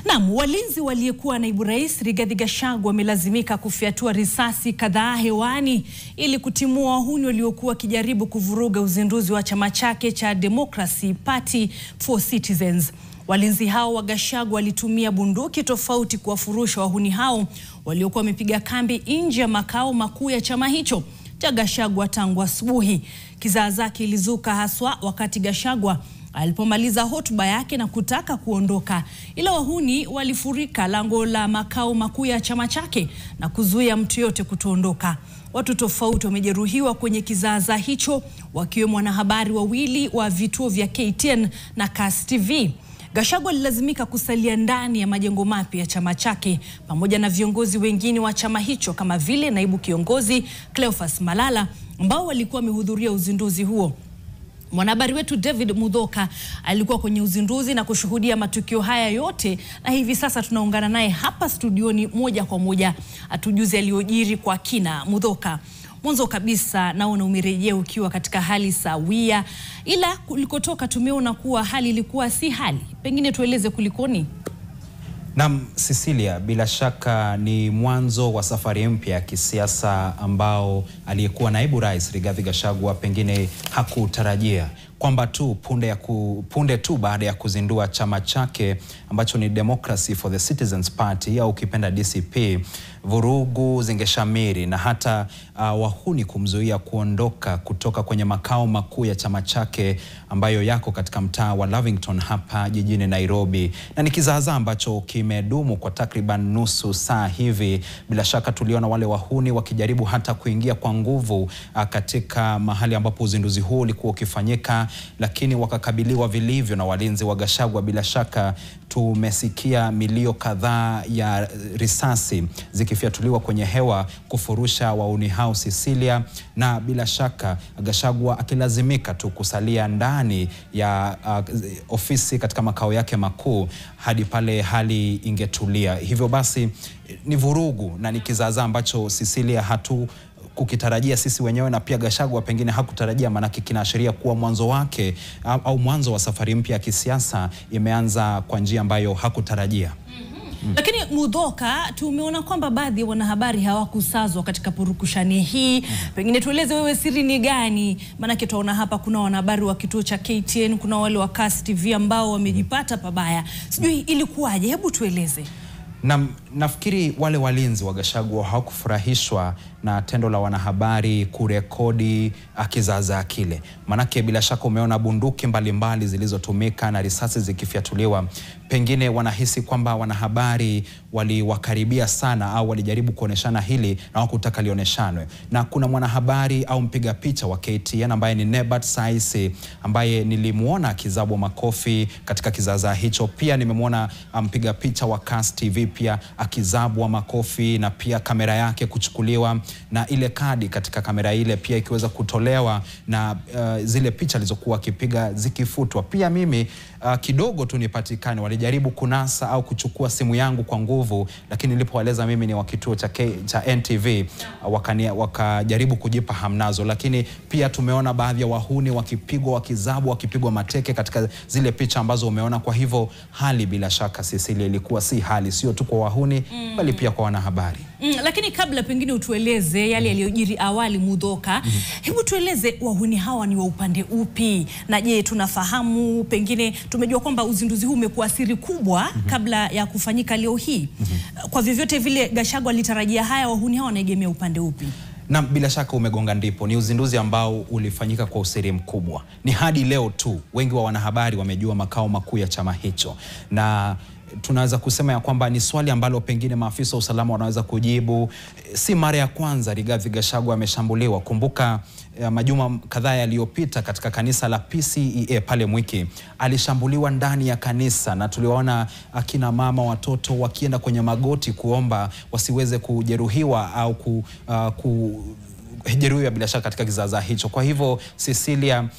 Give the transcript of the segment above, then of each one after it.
Naam, walinzi waliyekuwa naibu rais Rigathi Gachagua wamelazimika kufyatua risasi kadhaa hewani ili kutimua wahuni waliokuwa wakijaribu kuvuruga uzinduzi wa chama chake cha Democracy Party for Citizens. Walinzi hao wa Gachagua walitumia bunduki tofauti kuwafurusha wahuni hao waliokuwa wamepiga kambi nje ya makao makuu ya chama hicho cha Gachagua tangu asubuhi. Kizaazaa kilizuka haswa wakati Gachagua alipomaliza hotuba yake na kutaka kuondoka, ila wahuni walifurika lango la makao makuu ya chama chake na kuzuia mtu yote kutoondoka. Watu tofauti wamejeruhiwa kwenye kizaazaa hicho, wakiwemo wanahabari wawili wa vituo vya KTN na Kass TV. Gachagua alilazimika kusalia ndani ya majengo mapya ya chama chake pamoja na viongozi wengine wa chama hicho kama vile naibu kiongozi Cleophas Malala ambao walikuwa wamehudhuria uzinduzi huo. Mwanahabari wetu David Mudhoka alikuwa kwenye uzinduzi na kushuhudia matukio haya yote, na hivi sasa tunaungana naye hapa studioni moja kwa moja atujuze aliyojiri kwa kina. Mudhoka, mwanzo kabisa naona umerejea ukiwa katika hali sawia, ila kulikotoka tumeona kuwa hali ilikuwa si hali. Pengine tueleze kulikoni? Naam, Cecilia, bila shaka ni mwanzo wa safari mpya ya kisiasa ambao aliyekuwa naibu rais Rigathi Gachagua pengine hakutarajia kwamba punde tu baada ya kuzindua chama chake ambacho ni Democracy for the Citizens Party au ukipenda DCP, vurugu zingeshamiri na hata wahuni kumzuia kuondoka kutoka kwenye makao makuu ya chama chake ambayo yako katika mtaa wa Lavington hapa jijini Nairobi. Na ni kizaazaa ambacho kimedumu kwa takriban nusu saa hivi. Bila shaka tuliona wale wahuni wakijaribu hata kuingia kwa nguvu katika mahali ambapo uzinduzi huu ulikuwa ukifanyika, lakini wakakabiliwa vilivyo na walinzi wa Gachagua. Bila shaka tumesikia milio kadhaa ya risasi zikifyatuliwa kwenye hewa kufurusha wahuni hao, Cecilia, na bila shaka Gachagua akilazimika tu kusalia ndani ya ofisi katika makao yake makuu hadi pale hali ingetulia. Hivyo basi ni vurugu na ni kizaazaa ambacho Cecilia kukitarajia sisi wenyewe, na pia Gachagua pengine hakutarajia, manake kinaashiria kuwa mwanzo wake au mwanzo wa safari mpya ya kisiasa imeanza kwa njia ambayo hakutarajia. Lakini Mudhoka, tumeona kwamba baadhi ya wanahabari hawakusazwa katika purukushani hii. Pengine tueleze wewe siri ni gani? Manake tunaona hapa kuna wanahabari wa kituo cha KTN, kuna wale wa Kass TV ambao wamejipata pabaya. Sijui ilikuwaje, hebu tueleze. Nafikiri wale walinzi wa Gachagua hawakufurahishwa na tendo la wanahabari kurekodi kizaazaa kile. Manake bila shaka umeona bunduki mbalimbali zilizotumika na risasi zikifyatuliwa. Pengine wanahisi kwamba wanahabari waliwakaribia sana au walijaribu kuoneshana hili na hawakutaka lioneshanwe. Na kuna mwanahabari au mpiga picha wa KTN ambaye ni Nebat Saisi ambaye nilimuona akizabwa makofi katika kizaazaa hicho. Pia nimemuona mpiga picha wa Kass TV pia akizabwa makofi na pia kamera yake kuchukuliwa na ile kadi katika kamera ile pia ikiweza kutolewa na zile picha alizokuwa akipiga zikifutwa. Pia mimi kidogo tu nipatikane, walijaribu kunasa au kuchukua simu yangu kwa nguvu, lakini nilipoeleza mimi ni wa kituo cha NTV wakajaribu kujipa hamnazo. Lakini pia tumeona baadhi ya wahuni wakipigwa, wakizabwa, wakipigwa mateke katika zile picha ambazo umeona. Kwa hivyo hali bila shaka Cecilia ilikuwa si hali, sio tu kwa wahuni bali pia kwa wanahabari. Lakini kabla pengine utueleze yale yaliyojiri awali, Mudhoka, hebu tueleze wahuni hawa ni wa upande upi? Na je, tunafahamu pengine tumejua kwamba uzinduzi huu umekuwa siri kubwa kabla ya kufanyika leo hii. Kwa vyovyote vile Gachagua alitarajia haya, wahuni hawa wanaegemea upande upi? Na bila shaka umegonga ndipo. Ni uzinduzi ambao ulifanyika kwa usiri mkubwa. Ni hadi leo tu wengi wa wanahabari wamejua makao makuu ya chama hicho, na tunaweza kusema ya kwamba ni swali ambalo pengine maafisa wa usalama wanaweza kujibu. Si mara ya kwanza Rigathi Gachagua ameshambuliwa. Kumbuka majuma kadhaa yaliyopita katika kanisa la PCEA pale Mwiki alishambuliwa ndani ya kanisa, na tuliwaona akina mama, watoto wakienda kwenye magoti kuomba wasiweze kujeruhiwa au alijeruhiwa bila shaka katika kizaazaa hicho. Kwa hivyo Cecilia,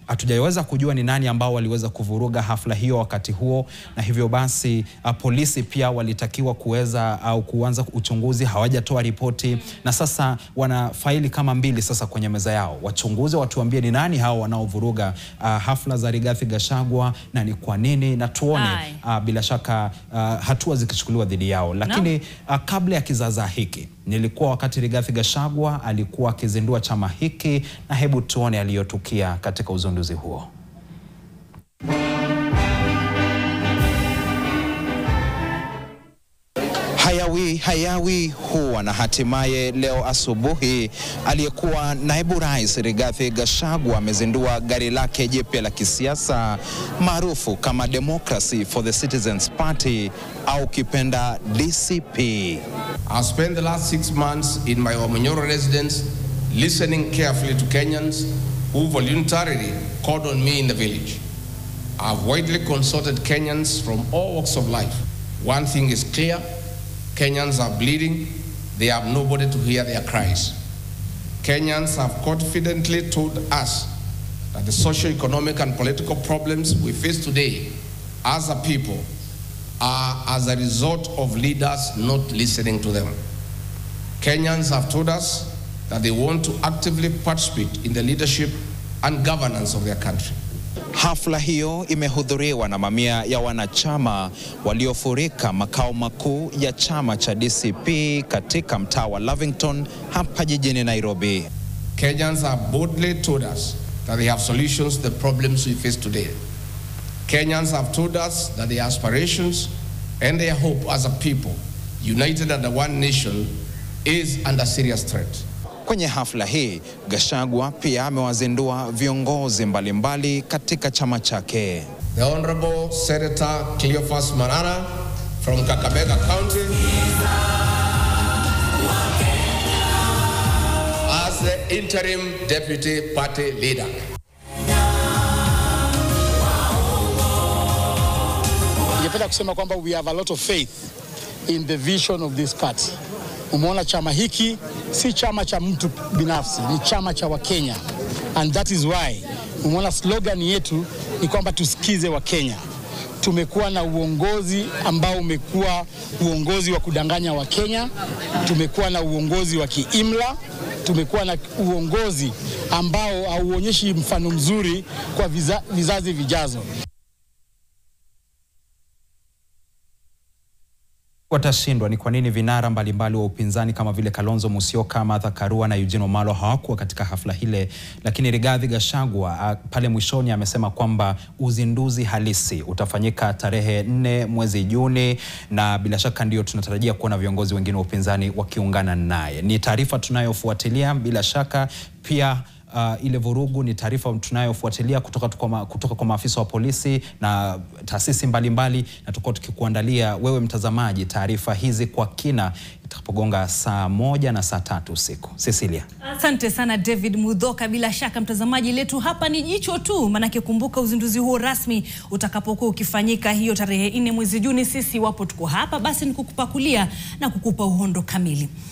hatujaweza kujua ni nani ambao waliweza kuvuruga hafla hiyo wakati huo, na hivyo basi polisi pia walitakiwa kuanza uchunguzi. Hawajatoa ripoti, na sasa wana faili kama mbili sasa kwenye meza yao. Wachunguzi watuambie ni nani hao wanaovuruga hafla za Rigathi Gachagua na ni kwa nini, na tuone bila shaka hatua zikichukuliwa dhidi yao. Lakini kabla ya kizaazaa hiki, nilikuwa wakati Rigathi Gachagua alikuwa akizindua chama hiki, na hebu tuone aliyotukia katika uzinduzi huo. Hayawi huwa na hatimaye leo asubuhi aliyekuwa naibu rais Rigathi Gachagua amezindua gari lake jipya la kisiasa maarufu kama Democracy for the Citizens Party au kipenda DCP. I spent the last 6 months in my Omanyoro residence listening carefully to Kenyans who voluntarily called on me in the village. I've widely consulted Kenyans from all walks of life. One thing is clear: Kenyans are bleeding. They have nobody to hear their cries. Kenyans have confidently told us that the socio-economic and political problems we face today as a people are as a result of leaders not listening to them. Kenyans have told us that they want to actively participate in the leadership and governance of their country. Hafla hiyo imehudhuriwa na mamia ya wanachama waliofurika makao makuu ya chama cha DCP katika mtaa wa Lavington hapa jijini Nairobi. Kenyans have boldly told us that they have solutions to the problems we face today. Kenyans have told us that their aspirations and their hope as a people, united under one nation, is under serious threat. Kwenye hafla hii, Gachagua pia amewazindua viongozi mbalimbali katika chama chake. The Honorable Senator Cleophas Malala from Kakamega County as the interim deputy party leader. Ningependa kusema kwamba we have a lot of faith in the vision of this party. Umeona chama hiki si chama cha mtu binafsi, ni chama cha Wakenya. And that is why umeona slogan yetu ni kwamba tusikize Wakenya. Tumekuwa na uongozi ambao umekuwa uongozi wa kudanganya Wakenya, tumekuwa na uongozi wa kiimla, tumekuwa na uongozi ambao hauonyeshi mfano mzuri kwa vizazi vijazo. Watashindwa ni kwa nini vinara mbalimbali wa upinzani kama vile Kalonzo Musyoka, Martha Karua na Eugene Wamalwa hawakuwa katika hafla hile. Lakini Rigathi Gachagua pale mwishoni amesema kwamba uzinduzi halisi utafanyika tarehe 4 mwezi Juni, na bila shaka ndio tunatarajia kuona viongozi wengine wa upinzani wakiungana naye. Ni taarifa tunayofuatilia bila shaka. Pia ile vurugu ni taarifa tunayofuatilia kutoka kwa maafisa wa polisi na taasisi mbalimbali, na tukao tukikuandalia wewe mtazamaji taarifa hizi kwa kina itakapogonga saa 1 na saa 3 usiku. Cecilia. Asante sana David Mudhoka. Bila shaka mtazamaji, letu hapa ni jicho tu, manake kumbuka uzinduzi huo rasmi utakapokuwa ukifanyika hiyo tarehe 4 mwezi Juni, sisi wapo tuko hapa basi ni kukupakulia na kukupa uhondo kamili.